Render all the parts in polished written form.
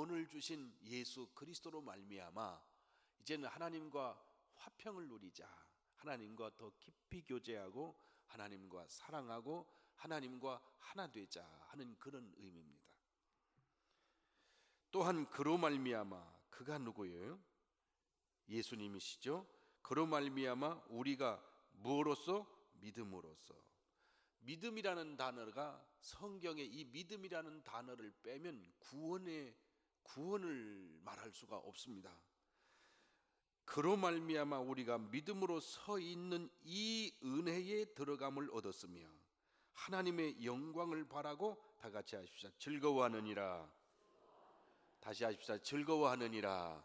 구원을 주신 예수 그리스도로 말미암아 이제는 하나님과 화평을 누리자, 하나님과 더 깊이 교제하고 하나님과 사랑하고 하나님과 하나 되자 하는 그런 의미입니다. 또한 그로 말미암아, 그가 누구예요? 예수님이시죠. 그로 말미암아 우리가 무엇으로써? 믿음으로써. 믿음이라는 단어가 성경에 이 믿음이라는 단어를 빼면 구원을 말할 수가 없습니다. 그로 말미암아 우리가 믿음으로 서 있는 이 은혜에 들어감을 얻었으며 하나님의 영광을 바라고, 다 같이 하십시다. 즐거워하느니라. 다시 하십시다. 즐거워하느니라.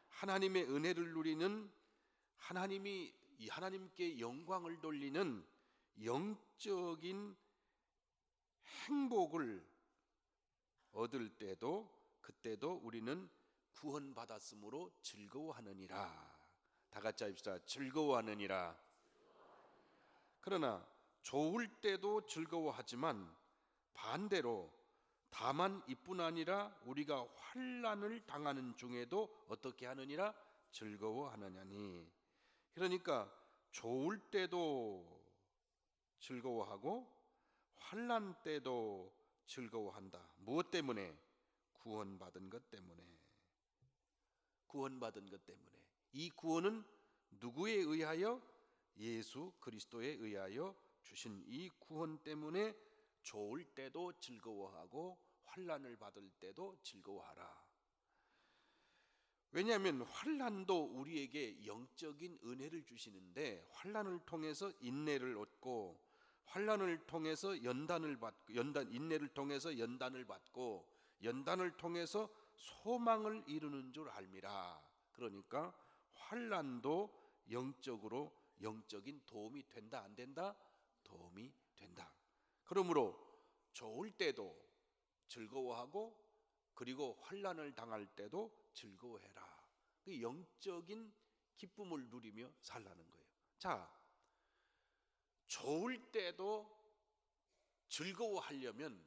하나님의 은혜를 누리는, 하나님께 영광을 돌리는 영적인 행복을 얻을 때도, 그때도 우리는 구원받았으므로 즐거워하느니라. 다 같이 합시다. 즐거워하느니라. 그러나 좋을 때도 즐거워하지만 반대로 다만 이뿐 아니라 우리가 환난을 당하는 중에도 어떻게 하느니라? 즐거워하느냐니. 그러니까 좋을 때도 즐거워하고 환난 때도 즐거워한다. 무엇 때문에? 구원받은 것 때문에. 구원받은 것 때문에. 이 구원은 누구에 의하여? 예수 그리스도에 의하여 주신 이 구원 때문에 좋을 때도 즐거워하고 환난을 받을 때도 즐거워하라. 왜냐하면 환난도 우리에게 영적인 은혜를 주시는데, 환난을 통해서 인내를 얻고, 환난을 통해서 인내를 통해서 연단을 받고, 연단을 통해서 소망을 이루는 줄 알미라. 그러니까 환난도 영적인 도움이 된다, 안 된다? 도움이 된다. 그러므로 좋을 때도 즐거워하고, 그리고 환난을 당할 때도 즐거워해라. 그 영적인 기쁨을 누리며 살라는 거예요. 자, 좋을 때도 즐거워하려면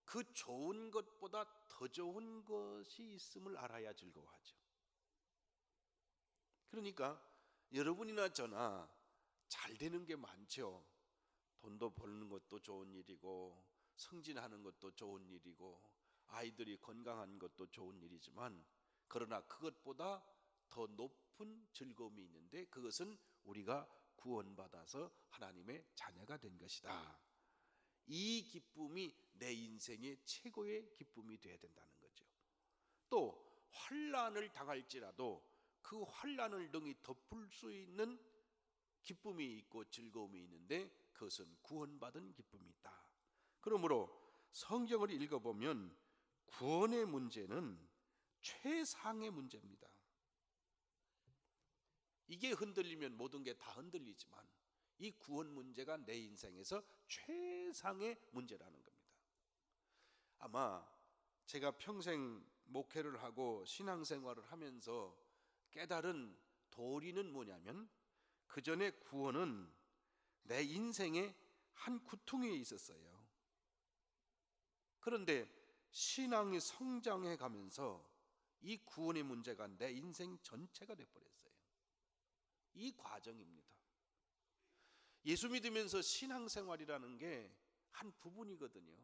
그 좋은 것보다 더 좋은 것이 있음을 알아야 즐거워하죠. 그러니까 여러분이나 저나 잘 되는 게 많죠. 돈도 버는 것도 좋은 일이고, 승진하는 것도 좋은 일이고, 아이들이 건강한 것도 좋은 일이지만, 그러나 그것보다 더 높은 즐거움이 있는데, 그것은 우리가 구원받아서 하나님의 자녀가 된 것이다. 이 기쁨이 내 인생의 최고의 기쁨이 되어야 된다는 거죠. 또 환난을 당할지라도 그 환난을 능히 덮을 수 있는 기쁨이 있고 즐거움이 있는데, 그것은 구원받은 기쁨이 있다. 그러므로 성경을 읽어보면 구원의 문제는 최상의 문제입니다. 이게 흔들리면 모든 게 다 흔들리지만 이 구원 문제가 내 인생에서 최상의 문제라는 겁니다. 아마 제가 평생 목회를 하고 신앙생활을 하면서 깨달은 도리는 뭐냐면, 그 전에 구원은 내 인생의 한 구퉁이에 있었어요. 그런데 신앙이 성장해 가면서 이 구원의 문제가 내 인생 전체가 돼버렸어요. 이 과정입니다. 예수 믿으면서 신앙생활이라는 게 한 부분이거든요.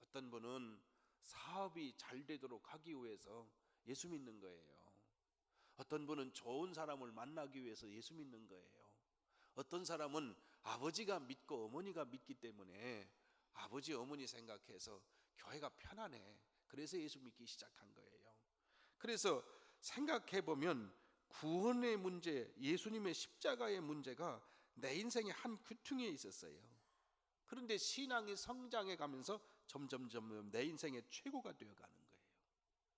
어떤 분은 사업이 잘 되도록 하기 위해서 예수 믿는 거예요. 어떤 분은 좋은 사람을 만나기 위해서 예수 믿는 거예요. 어떤 사람은 아버지가 믿고 어머니가 믿기 때문에 아버지 어머니 생각해서 교회가 편하네, 그래서 예수 믿기 시작한 거예요. 그래서 생각해 보면 구원의 문제, 예수님의 십자가의 문제가 내 인생의 한 귀퉁이에 있었어요. 그런데 신앙이 성장해 가면서 점점 내 인생의 최고가 되어가는 거예요.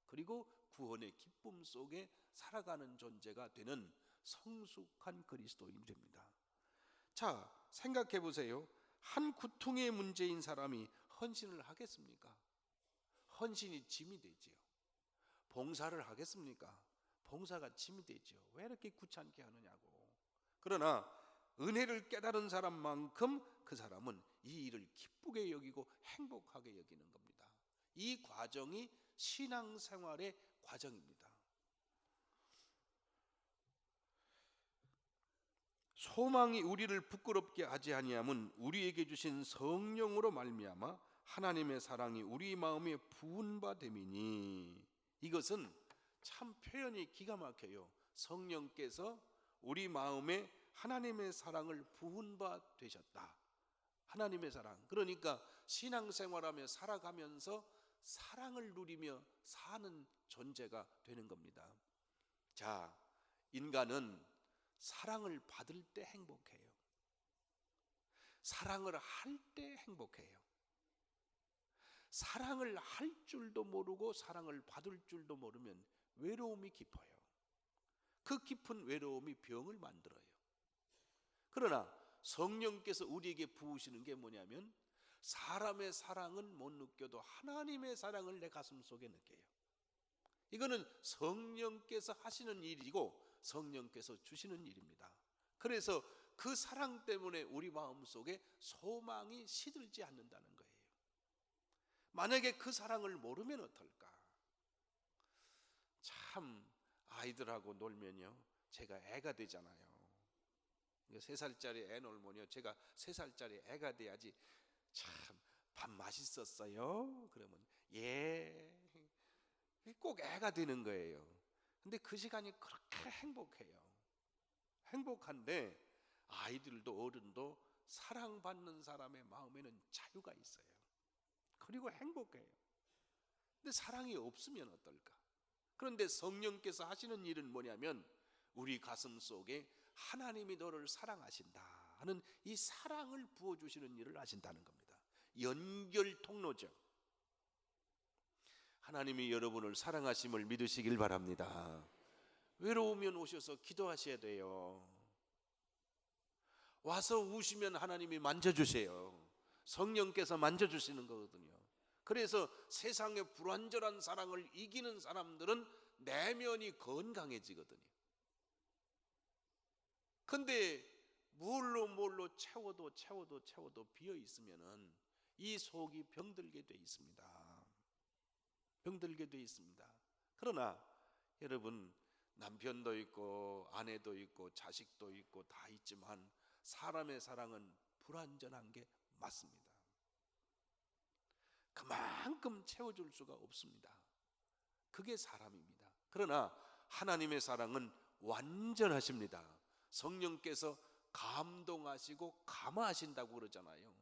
그리고 구원의 기쁨 속에 살아가는 존재가 되는 성숙한 그리스도인이 됩니다. 자, 생각해 보세요. 한 구퉁이의 문제인 사람이 헌신을 하겠습니까? 헌신이 짐이 되지요. 봉사를 하겠습니까? 봉사가 짐이 되죠. 왜 이렇게 귀찮게 하느냐고. 그러나 은혜를 깨달은 사람만큼 그 사람은 이 일을 기쁘게 여기고 행복하게 여기는 겁니다. 이 과정이 신앙생활의 과정입니다. 소망이 우리를 부끄럽게 하지 아니함은 우리에게 주신 성령으로 말미암아 하나님의 사랑이 우리 마음에 부은 바 됨이니. 이것은 참 표현이 기가 막혀요. 성령께서 우리 마음에 하나님의 사랑을 부은 바 되셨다. 하나님의 사랑. 그러니까 신앙생활하며 살아가면서 사랑을 누리며 사는 존재가 되는 겁니다. 자, 인간은 사랑을 받을 때 행복해요. 사랑을 할 때 행복해요. 사랑을 할 줄도 모르고 사랑을 받을 줄도 모르면 외로움이 깊어요. 그 깊은 외로움이 병을 만들어요. 그러나 성령께서 우리에게 부으시는 게 뭐냐면, 사람의 사랑은 못 느껴도 하나님의 사랑을 내 가슴 속에 느껴요. 이거는 성령께서 하시는 일이고 성령께서 주시는 일입니다. 그래서 그 사랑 때문에 우리 마음속에 소망이 시들지 않는다는 거예요. 만약에 그 사랑을 모르면 어떨까? 참, 아이들하고 놀면요, 제가 애가 되잖아요. 3살짜리 애 놀면요, 제가 3살짜리 애가 돼야지. 참, 밥 맛있었어요? 그러면 예, 꼭 애가 되는 거예요. 근데 그 시간이 그렇게 행복해요. 행복한데 아이들도 어른도 사랑받는 사람의 마음에는 자유가 있어요. 그리고 행복해요. 근데 사랑이 없으면 어떨까? 그런데 성령께서 하시는 일은 뭐냐면, 우리 가슴 속에 하나님이 너를 사랑하신다 하는 이 사랑을 부어주시는 일을 하신다는 겁니다. 연결 통로죠. 하나님이 여러분을 사랑하심을 믿으시길 바랍니다. 외로우면 오셔서 기도하셔야 돼요. 와서 우시면 하나님이 만져주세요. 성령께서 만져주시는 거거든요. 그래서 세상의 불완전한 사랑을 이기는 사람들은 내면이 건강해지거든요. 근데 뭘로 채워도 비어 있으면은 이 속이 병들게 돼 있습니다. 병들게 돼 있습니다. 그러나 여러분, 남편도 있고 아내도 있고 자식도 있고 다 있지만 사람의 사랑은 불완전한 게 맞습니다. 그만큼 채워줄 수가 없습니다. 그게 사람입니다. 그러나 하나님의 사랑은 완전하십니다. 성령께서 감동하시고 감화하신다고 그러잖아요.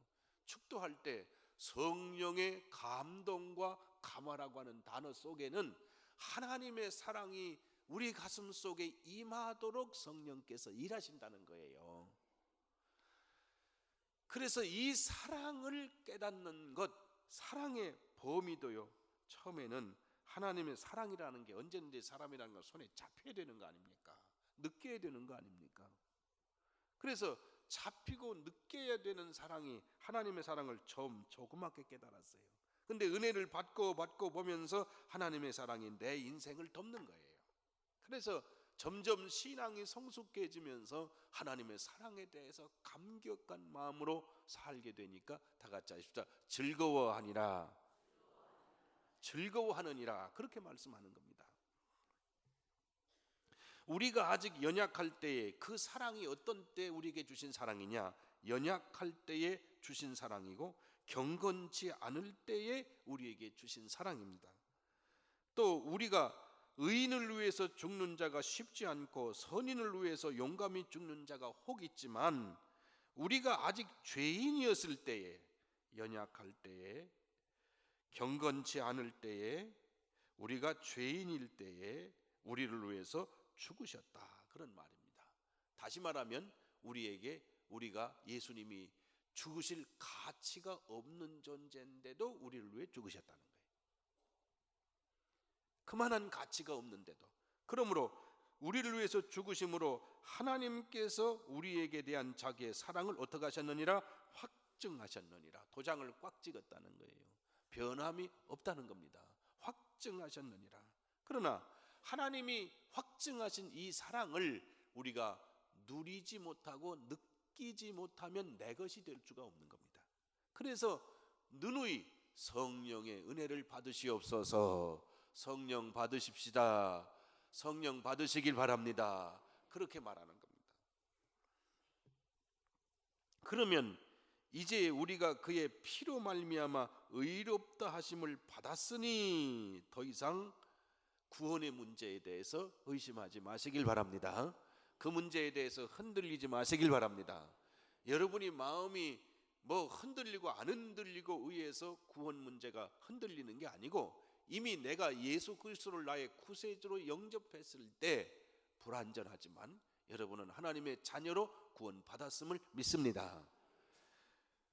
축도할 때 성령의 감동과 감화라고 하는 단어 속에는 하나님의 사랑이 우리 가슴 속에 임하도록 성령께서 일하신다는 거예요. 그래서 이 사랑을 깨닫는 것, 사랑의 범위도요, 처음에는 하나님의 사랑이라는 게 언제든지 사람이라는 건 손에 잡혀야 되는 거 아닙니까? 느껴야 되는 거 아닙니까? 그래서 잡히고 느껴야 되는 사랑이 하나님의 사랑을 처음 조그맣게 깨달았어요. 근데 은혜를 받고 보면서 하나님의 사랑이 내 인생을 덮는 거예요. 그래서 점점 신앙이 성숙해지면서 하나님의 사랑에 대해서 감격한 마음으로 살게 되니까 다 같이 하십시다. 즐거워하니라. 즐거워하느니라. 그렇게 말씀하는 겁니다. 우리가 아직 연약할 때에 그 사랑이 어떤 때 우리에게 주신 사랑이냐? 연약할 때에 주신 사랑이고 경건치 않을 때에 우리에게 주신 사랑입니다. 또 우리가 의인을 위해서 죽는 자가 쉽지 않고 선인을 위해서 용감히 죽는 자가 혹 있지만, 우리가 아직 죄인이었을 때에, 연약할 때에, 경건치 않을 때에, 우리가 죄인일 때에 우리를 위해서 죽으셨다, 그런 말입니다. 다시 말하면 우리가 예수님이 죽으실 가치가 없는 존재인데도 우리를 위해 죽으셨다는 거예요. 그만한 가치가 없는데도. 그러므로 우리를 위해서 죽으심으로 하나님께서 우리에게 대한 자기의 사랑을 어떻게 하셨느니라? 확증하셨느니라. 도장을 꽉 찍었다는 거예요. 변함이 없다는 겁니다. 확증하셨느니라. 그러나 하나님이 확증하신 이 사랑을 우리가 누리지 못하고 느끼지 못하면 내 것이 될 수가 없는 겁니다. 그래서 누누이 성령의 은혜를 받으시옵소서. 성령 받으십시다. 성령 받으시길 바랍니다. 그렇게 말하는 겁니다. 그러면 이제 우리가 그의 피로 말미암아 의롭다 하심을 받았으니 더 이상 구원의 문제에 대해서 의심하지 마시길 바랍니다. 그 문제에 대해서 흔들리지 마시길 바랍니다. 여러분이 마음이 흔들리고 안 흔들리고 의해서 구원 문제가 흔들리는 게 아니고, 이미 내가 예수 그리스도를 나의 구세주로 영접했을 때 불완전하지만 여러분은 하나님의 자녀로 구원받았음을 믿습니다.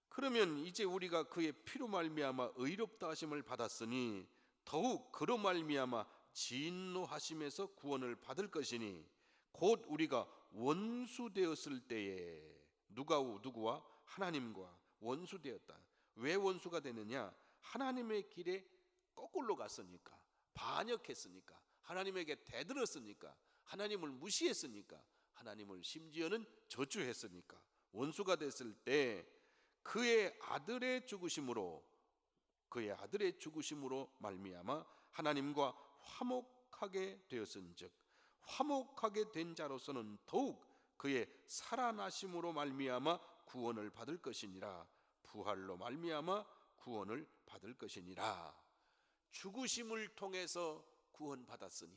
그러면 이제 우리가 그의 피로 말미암아 의롭다 하심을 받았으니 더욱 그로 말미암아 진노하심에서 구원을 받을 것이니 곧 우리가 원수 되었을 때에 누구와 하나님과 원수 되었다. 왜 원수가 되느냐? 하나님의 길에 거꾸로 갔으니까, 반역했으니까, 하나님에게 대들었으니까, 하나님을 무시했으니까, 하나님을 심지어는 저주했으니까 원수가 됐을 때 그의 아들의 죽으심으로 말미암아 하나님과 화목하게 되었은즉, 화목하게 된 자로서는 더욱 그의 살아나심으로 말미암아 구원을 받을 것이니라. 부활로 말미암아 구원을 받을 것이니라. 죽으심을 통해서 구원받았으니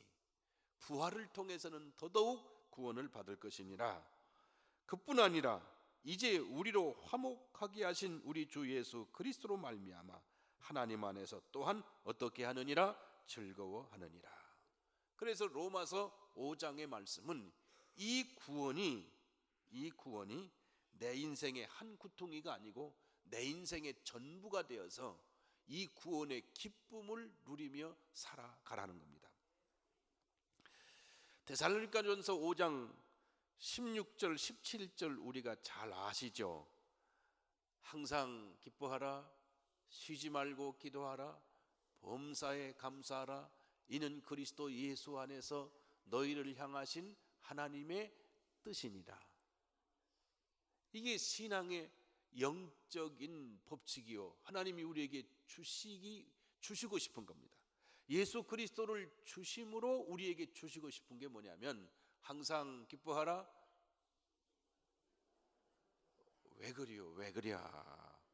부활을 통해서는 더더욱 구원을 받을 것이니라. 그뿐 아니라 이제 우리로 화목하게 하신 우리 주 예수 그리스도로 말미암아 하나님 안에서 또한 어떻게 하느니라? 즐거워하느니라. 그래서 로마서 5장의 말씀은 이 구원이 내 인생의 한 구퉁이가 아니고 내 인생의 전부가 되어서 이 구원의 기쁨을 누리며 살아가라는 겁니다. 데살로니가전서 5장 16절 17절 우리가 잘 아시죠? 항상 기뻐하라, 쉬지 말고 기도하라, 범사에 감사하라, 이는 그리스도 예수 안에서 너희를 향하신 하나님의 뜻이니라. 이게 신앙의 영적인 법칙이요, 하나님이 우리에게 주시고 싶은 겁니다. 예수 그리스도를 주심으로 우리에게 주시고 싶은 게 뭐냐면, 항상 기뻐하라. 왜 그려?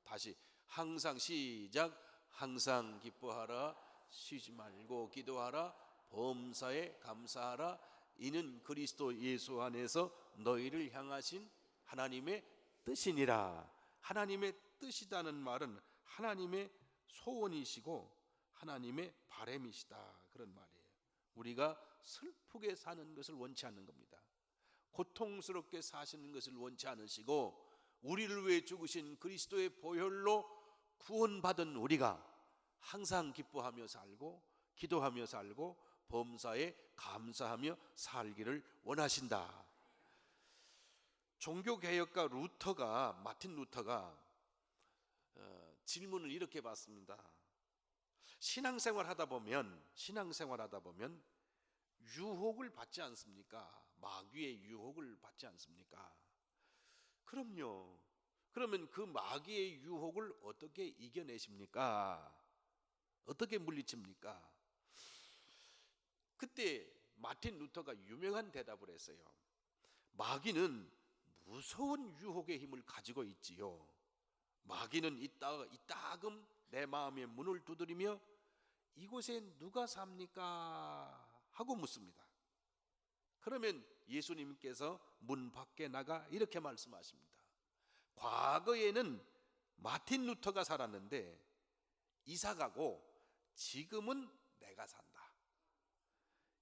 다시 항상 시작. 항상 기뻐하라, 쉬지 말고 기도하라, 범사에 감사하라, 이는 그리스도 예수 안에서 너희를 향하신 하나님의 뜻이니라. 하나님의 뜻이라는 말은 하나님의 소원이시고 하나님의 바람이시다, 그런 말이에요. 우리가 슬프게 사는 것을 원치 않는 겁니다. 고통스럽게 사시는 것을 원치 않으시고, 우리를 위해 죽으신 그리스도의 보혈로 구원받은 우리가 항상 기뻐하며 살고 기도하며 살고 범사에 감사하며 살기를 원하신다. 종교개혁가 마틴 루터가 질문을 이렇게 받습니다. 신앙생활 하다 보면 유혹을 받지 않습니까? 마귀의 유혹을 받지 않습니까? 그럼요. 그러면 그 마귀의 유혹을 어떻게 이겨내십니까? 어떻게 물리칩니까? 그때 마틴 루터가 유명한 대답을 했어요. 마귀는 무서운 유혹의 힘을 가지고 있지요. 마귀는 이따금 내 마음의 문을 두드리며 이곳에 누가 삽니까? 하고 묻습니다. 그러면 예수님께서 문 밖에 나가 이렇게 말씀하십니다. 과거에는 마틴 루터가 살았는데 이사가고 지금은 내가 산다.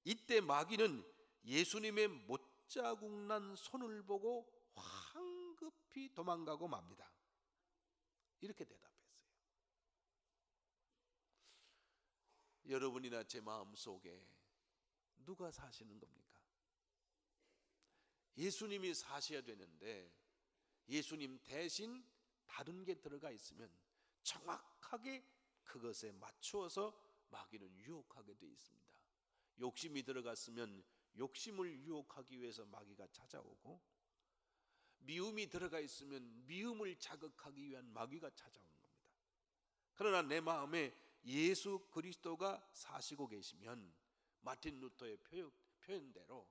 이때 마귀는 예수님의 못자국 난 손을 보고 황급히 도망가고 맙니다. 이렇게 대답했어요. 여러분이나 제 마음속에 누가 사시는 겁니까? 예수님이 사셔야 되는데 예수님 대신 다른 게 들어가 있으면 정확하게 그것에 맞추어서 마귀는 유혹하게 되어 있습니다. 욕심이 들어갔으면 욕심을 유혹하기 위해서 마귀가 찾아오고, 미움이 들어가 있으면 미움을 자극하기 위한 마귀가 찾아오는 겁니다. 그러나 내 마음에 예수 그리스도가 사시고 계시면 마틴 루터의 표현대로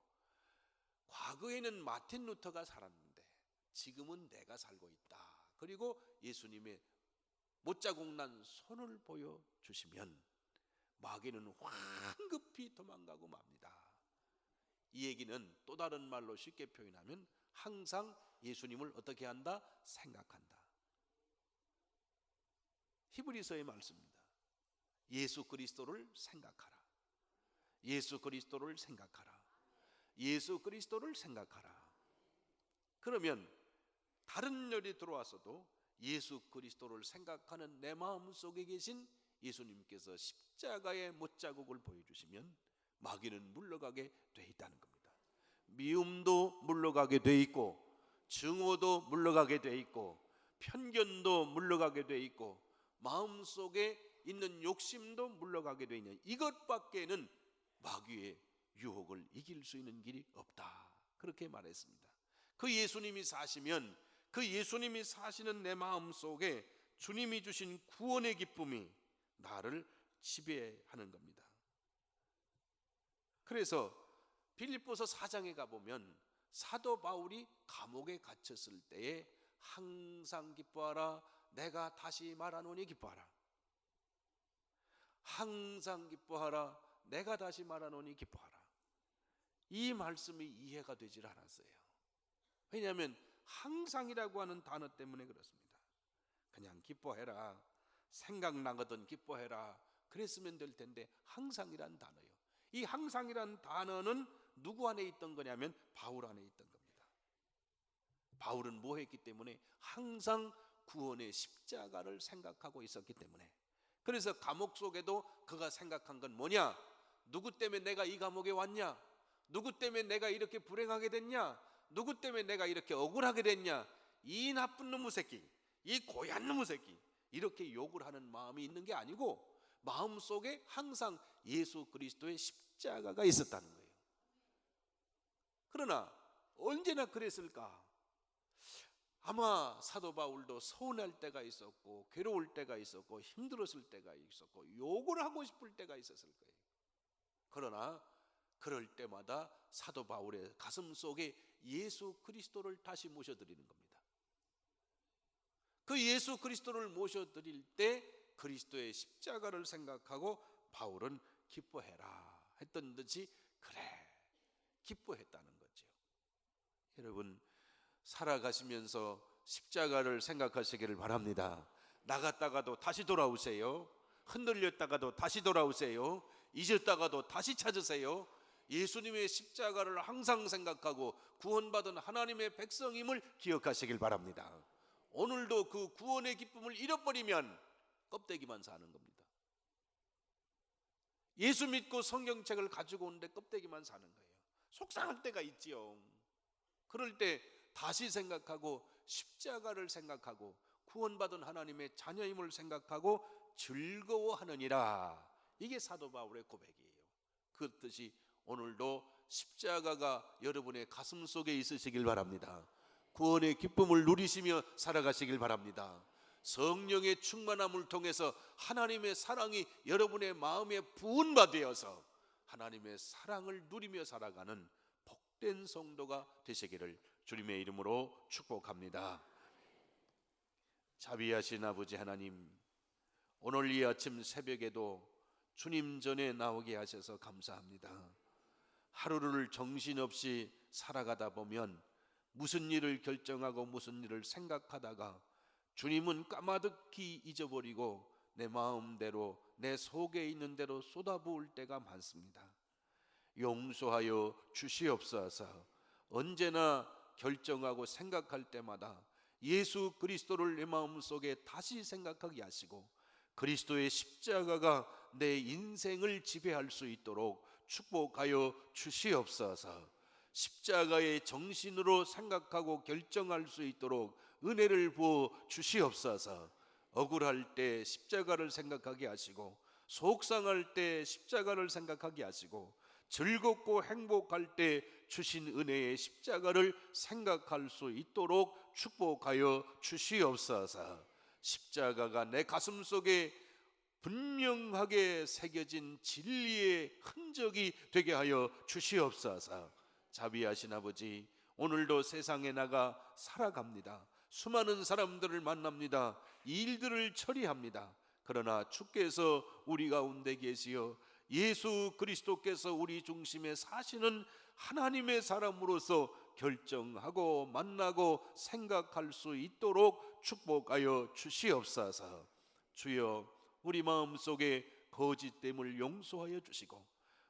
과거에는 마틴 루터가 살았는데 지금은 내가 살고 있다. 그리고 예수님의 못자국 난 손을 보여주시면 마귀는 황급히 도망가고 맙니다. 이 얘기는 또 다른 말로 쉽게 표현하면 항상 예수님을 어떻게 한다? 생각한다. 히브리서의 말씀입니다. 예수 그리스도를 생각하라. 예수 그리스도를 생각하라. 예수 그리스도를 생각하라. 그러면 다른 열이 들어와서도 예수 그리스도를 생각하는 내 마음 속에 계신 예수님께서 십자가의 못자국을 보여주시면 마귀는 물러가게 돼 있다는 겁니다. 미움도 물러가게 돼 있고, 증오도 물러가게 돼 있고, 편견도 물러가게 돼 있고, 마음속에 있는 욕심도 물러가게 돼 있는 이것밖에는 마귀의 유혹을 이길 수 있는 길이 없다. 그렇게 말했습니다. 그 예수님이 사시면, 그 예수님이 사시는 내 마음 속에 주님이 주신 구원의 기쁨이 나를 지배하는 겁니다. 그래서 빌립보서 4장에 가보면 사도 바울이 감옥에 갇혔을 때에 항상 기뻐하라, 내가 다시 말하노니 기뻐하라. 항상 기뻐하라, 내가 다시 말하노니 기뻐하라. 이 말씀이 이해가 되질 않았어요. 왜냐하면 항상이라고 하는 단어 때문에 그렇습니다. 그냥 기뻐해라, 생각나거든 기뻐해라, 그랬으면 될 텐데 항상이란 단어요. 이 항상이란 단어는 누구 안에 있던 거냐면 바울 안에 있던 겁니다. 바울은 뭐 했기 때문에? 항상 구원의 십자가를 생각하고 있었기 때문에. 그래서 감옥 속에도 그가 생각한 건 뭐냐? 누구 때문에 내가 이 감옥에 왔냐? 누구 때문에 내가 이렇게 불행하게 됐냐? 누구 때문에 내가 이렇게 억울하게 됐냐? 이 나쁜 놈의 새끼, 이 고얀 놈의 새끼, 이렇게 욕을 하는 마음이 있는 게 아니고 마음속에 항상 예수 그리스도의 십자가가 있었다는 거예요. 그러나 언제나 그랬을까? 아마 사도 바울도 서운할 때가 있었고, 괴로울 때가 있었고, 힘들었을 때가 있었고, 욕을 하고 싶을 때가 있었을 거예요. 그러나 그럴 때마다 사도 바울의 가슴 속에 예수 그리스도를 다시 모셔드리는 겁니다. 그 예수 그리스도를 모셔드릴 때 그리스도의 십자가를 생각하고 바울은 기뻐해라 했던 듯이, 그래, 기뻐했다는 거죠. 여러분, 살아가시면서 십자가를 생각하시기를 바랍니다. 나갔다가도 다시 돌아오세요. 흔들렸다가도 다시 돌아오세요. 잊었다가도 다시 찾으세요. 예수님의 십자가를 항상 생각하고 구원받은 하나님의 백성임을 기억하시길 바랍니다. 오늘도 그 구원의 기쁨을 잃어버리면 껍데기만 사는 겁니다. 예수 믿고 성경책을 가지고 오는데 껍데기만 사는 거예요. 속상할 때가 있지요. 그럴 때 다시 생각하고 십자가를 생각하고 구원받은 하나님의 자녀임을 생각하고 즐거워하느니라. 이게 사도 바울의 고백이에요. 그 뜻이 오늘도 십자가가 여러분의 가슴 속에 있으시길 바랍니다. 구원의 기쁨을 누리시며 살아가시길 바랍니다. 성령의 충만함을 통해서 하나님의 사랑이 여러분의 마음에 부은바되어서 하나님의 사랑을 누리며 살아가는 복된 성도가 되시기를 주님의 이름으로 축복합니다. 자비하신 아버지 하나님, 오늘 이 아침 새벽에도 주님 전에 나오게 하셔서 감사합니다. 하루를 정신없이 살아가다 보면 무슨 일을 결정하고 무슨 일을 생각하다가 주님은 까마득히 잊어버리고 내 마음대로, 내 속에 있는 대로 쏟아부을 때가 많습니다. 용서하여 주시옵소서. 언제나 결정하고 생각할 때마다 예수 그리스도를 내 마음속에 다시 생각하게 하시고 그리스도의 십자가가 내 인생을 지배할 수 있도록 축복하여 주시옵소서. 십자가의 정신으로 생각하고 결정할 수 있도록 은혜를 부어 주시옵소서. 억울할 때 십자가를 생각하게 하시고, 속상할 때 십자가를 생각하게 하시고, 즐겁고 행복할 때 주신 은혜의 십자가를 생각할 수 있도록 축복하여 주시옵소서. 십자가가 내 가슴 속에 분명하게 새겨진 진리의 흔적이 되게 하여 주시옵소서. 자비하신 아버지, 오늘도 세상에 나가 살아갑니다. 수많은 사람들을 만납니다. 일들을 처리합니다. 그러나 주께서 우리 가운데 계시어 예수 그리스도께서 우리 중심에 사시는 하나님의 사람으로서 결정하고 만나고 생각할 수 있도록 축복하여 주시옵소서. 주여, 우리 마음속에 거짓됨을 용서하여 주시고,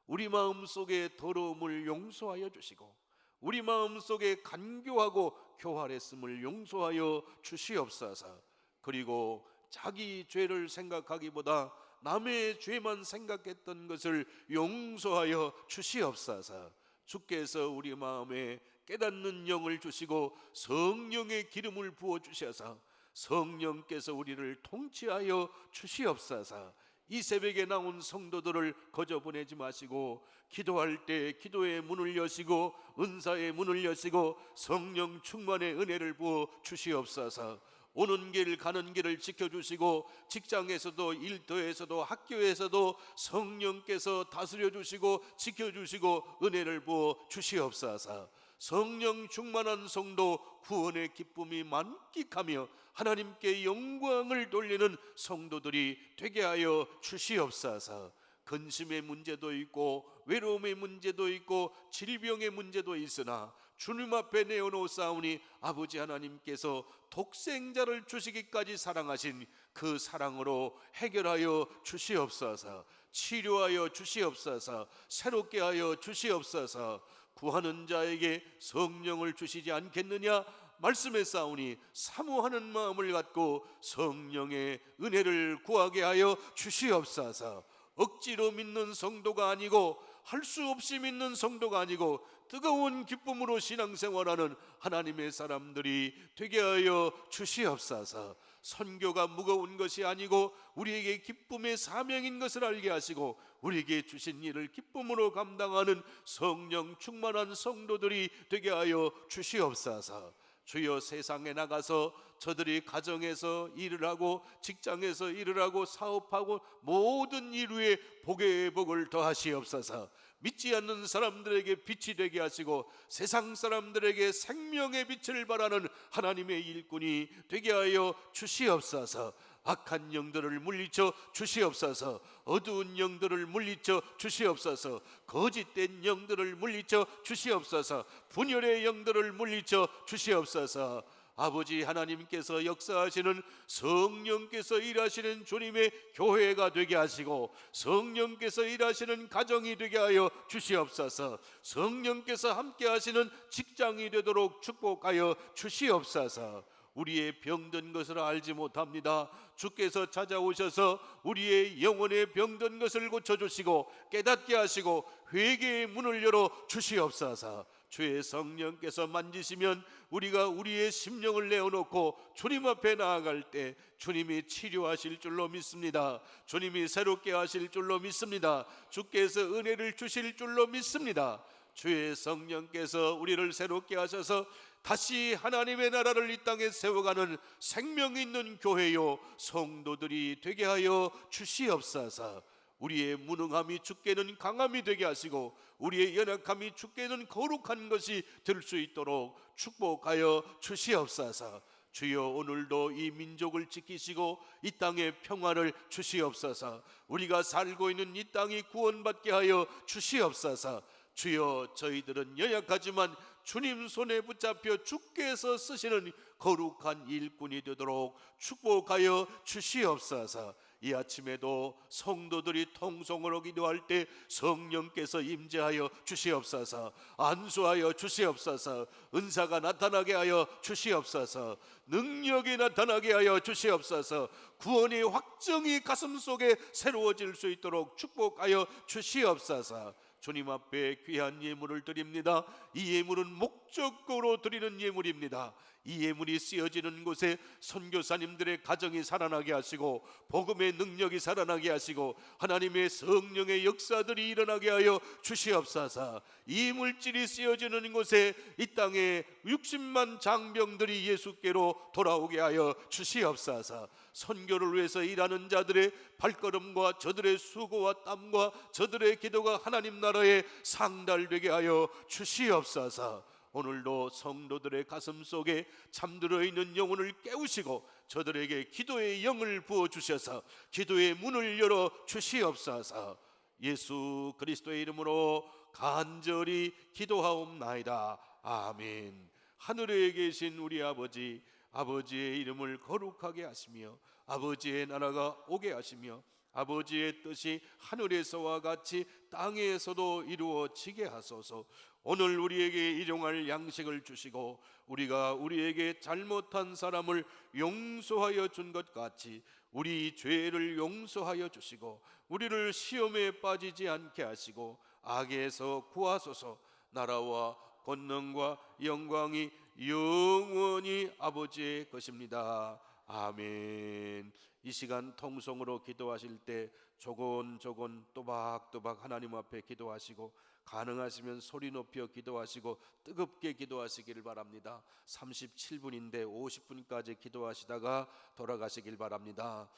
우리 마음속에 더러움을 용서하여 주시고, 우리 마음속에 간교하고 교활했음을 용서하여 주시옵소서. 그리고 자기 죄를 생각하기보다 남의 죄만 생각했던 것을 용서하여 주시옵소서. 주께서 우리 마음에 깨닫는 영을 주시고 성령의 기름을 부어 주셔서 성령께서 우리를 통치하여 주시옵소서. 이 새벽에 나온 성도들을 거저 보내지 마시고 기도할 때 기도의 문을 여시고 은사의 문을 여시고 성령 충만의 은혜를 부어 주시옵소서. 오는 길 가는 길을 지켜주시고 직장에서도 일터에서도 학교에서도 성령께서 다스려 주시고 지켜주시고 은혜를 부어 주시옵소서. 성령 충만한 성도 구원의 기쁨이 만끽하며 하나님께 영광을 돌리는 성도들이 되게 하여 주시옵소서. 근심의 문제도 있고 외로움의 문제도 있고 질병의 문제도 있으나 주님 앞에 내어놓사오니 아버지 하나님께서 독생자를 주시기까지 사랑하신 그 사랑으로 해결하여 주시옵소서. 치료하여 주시옵소서. 새롭게 하여 주시옵소서. 구하는 자에게 성령을 주시지 않겠느냐 말씀했사오니 사모하는 마음을 갖고 성령의 은혜를 구하게 하여 주시옵소서. 억지로 믿는 성도가 아니고 할 수 없이 믿는 성도가 아니고 뜨거운 기쁨으로 신앙생활하는 하나님의 사람들이 되게 하여 주시옵소서. 선교가 무거운 것이 아니고 우리에게 기쁨의 사명인 것을 알게 하시고 우리에게 주신 일을 기쁨으로 감당하는 성령 충만한 성도들이 되게 하여 주시옵소서. 주여, 세상에 나가서 저들이 가정에서 일을 하고 직장에서 일을 하고 사업하고 모든 일 위에 복의 복을 더하시옵소서. 믿지 않는 사람들에게 빛이 되게 하시고 세상 사람들에게 생명의 빛을 발하는 하나님의 일꾼이 되게 하여 주시옵소서. 악한 영들을 물리쳐 주시옵소서. 어두운 영들을 물리쳐 주시옵소서. 거짓된 영들을 물리쳐 주시옵소서. 분열의 영들을 물리쳐 주시옵소서. 아버지 하나님께서 역사하시는 성령께서 일하시는 주님의 교회가 되게 하시고 성령께서 일하시는 가정이 되게 하여 주시옵소서. 성령께서 함께 하시는 직장이 되도록 축복하여 주시옵소서. 우리의 병든 것을 알지 못합니다. 주께서 찾아오셔서 우리의 영혼의 병든 것을 고쳐주시고 깨닫게 하시고 회개의 문을 열어 주시옵소서. 주의 성령께서 만지시면 우리가 우리의 심령을 내어놓고 주님 앞에 나아갈 때 주님이 치료하실 줄로 믿습니다. 주님이 새롭게 하실 줄로 믿습니다. 주께서 은혜를 주실 줄로 믿습니다. 주의 성령께서 우리를 새롭게 하셔서 다시 하나님의 나라를 이 땅에 세워가는 생명 있는 교회요 성도들이 되게 하여 주시옵소서. 우리의 무능함이 주께는 강함이 되게 하시고 우리의 연약함이 주께는 거룩한 것이 될 수 있도록 축복하여 주시옵소서. 주여, 오늘도 이 민족을 지키시고 이 땅에 평화를 주시옵소서. 우리가 살고 있는 이 땅이 구원받게 하여 주시옵소서. 주여, 저희들은 연약하지만 주님 손에 붙잡혀 주께서 쓰시는 거룩한 일꾼이 되도록 축복하여 주시옵소서. 이 아침에도 성도들이 통성으로 기도할 때 성령께서 임재하여 주시옵소서. 안수하여 주시옵소서. 은사가 나타나게 하여 주시옵소서. 능력이 나타나게 하여 주시옵소서. 구원의 확정이 가슴속에 새로워질 수 있도록 축복하여 주시옵소서. 주님 앞에 귀한 예물을 드립니다. 이 예물은 목적으로 드리는 예물입니다. 이 예물이 쓰여지는 곳에 선교사님들의 가정이 살아나게 하시고 복음의 능력이 살아나게 하시고 하나님의 성령의 역사들이 일어나게 하여 주시옵소서. 이 물질이 쓰여지는 곳에 이 땅에 60만 장병들이 예수께로 돌아오게 하여 주시옵소서. 선교를 위해서 일하는 자들의 발걸음과 저들의 수고와 땀과 저들의 기도가 하나님 나라에 상달되게 하여 주시옵소서. 오늘도 성도들의 가슴 속에 잠들어 있는 영혼을 깨우시고 저들에게 기도의 영을 부어주셔서 기도의 문을 열어 주시옵소서. 예수 그리스도의 이름으로 간절히 기도하옵나이다. 아멘. 하늘에 계신 우리 아버지, 아버지의 이름을 거룩하게 하시며 아버지의 나라가 오게 하시며 아버지의 뜻이 하늘에서와 같이 땅에서도 이루어지게 하소서. 오늘 우리에게 일용할 양식을 주시고 우리가 우리에게 잘못한 사람을 용서하여 준 것 같이 우리 죄를 용서하여 주시고 우리를 시험에 빠지지 않게 하시고 악에서 구하소서. 나라와 권능과 영광이 영원히 아버지의 것입니다. 아멘. 이 시간 통성으로 기도하실 때 조곤조곤 또박또박 하나님 앞에 기도하시고 가능하시면 소리 높여 기도하시고 뜨겁게 기도하시길 바랍니다. 37분인데 50분까지 기도하시다가 돌아가시길 바랍니다.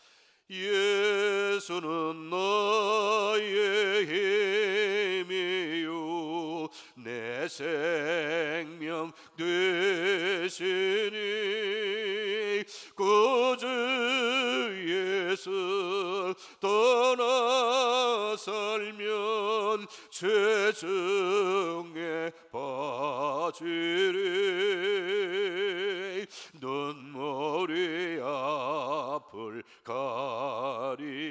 예수는 나의 힘이요 내 생명 되시니 그저 예수 떠나 살면 죄중에 빠지리 눈물이 앞을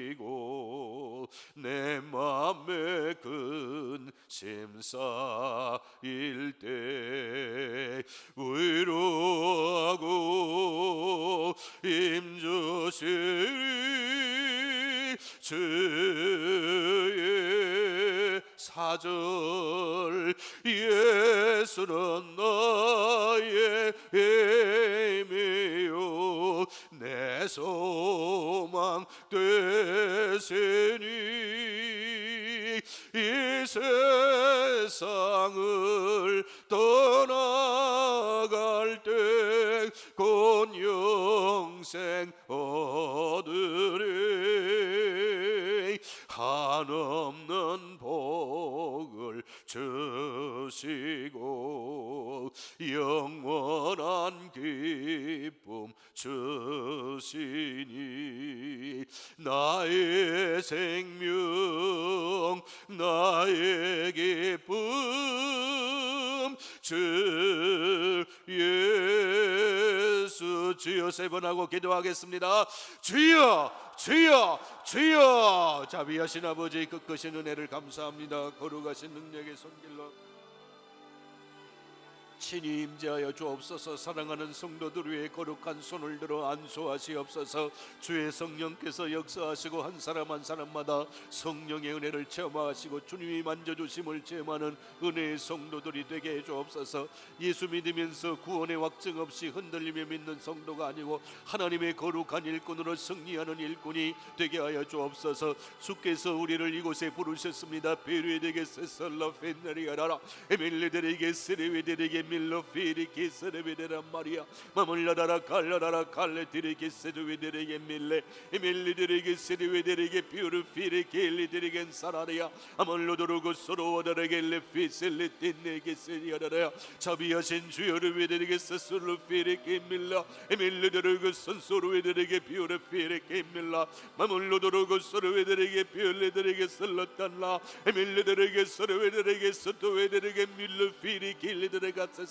가리고 내 맘에 근심 쌓일 때 위로하고 힘주시리 주의 사절 예수는 나의 힘이요 내 소망 되시니 이 세상을 떠나갈 때 곧 영생 얻으리 한없는 복을 주시고 영원한 기쁨 주시니 나의 생명 나의 기쁨 주 예수. 주여 세 번 하고 기도하겠습니다. 주여 주여 주여. 자비하신 아버지 끝까신 은혜를 감사합니다. 거룩하신 능력의 손길로 친히 임재하여 주옵소서. 사랑하는 성도들 위해 거룩한 손을 들어 안수하시옵소서. 주의 성령께서 역사하시고 한 사람 한 사람마다 성령의 은혜를 체험하시고 주님이 만져주심을 체험하는 은혜의 성도들이 되게 해주옵소서. 예수 믿으면서 구원의 확증 없이 흔들리며 믿는 성도가 아니고 하나님의 거룩한 일꾼으로 승리하는 일꾼이 되게 하여 주옵소서. 주께서 우리를 이곳에 부르셨습니다. 베르에데게 세살라 펜나리아라라 에밀레데에게 세레웨데에게 밀로피리 기스르비데란 마리아 마물라라라 갈라라라 갈레디리게 세르위데리게 밀레 에밀리데리게 세르위데리게 퓨르피리 길리데리겐 사라리아 아몰로도르고 소로와다르게 레피셀레티네게 세리아라라. 자비하신 주여르위데리게 세술루피리 기밀라 에밀리데르고 선소르위데리게 퓨르피리 기밀라 마물로도르고 소르위데리게 퓨르리데리게 슬로탄라 에밀리데리게 소르위데리게 소토위데리게 밀루피리 길리데리가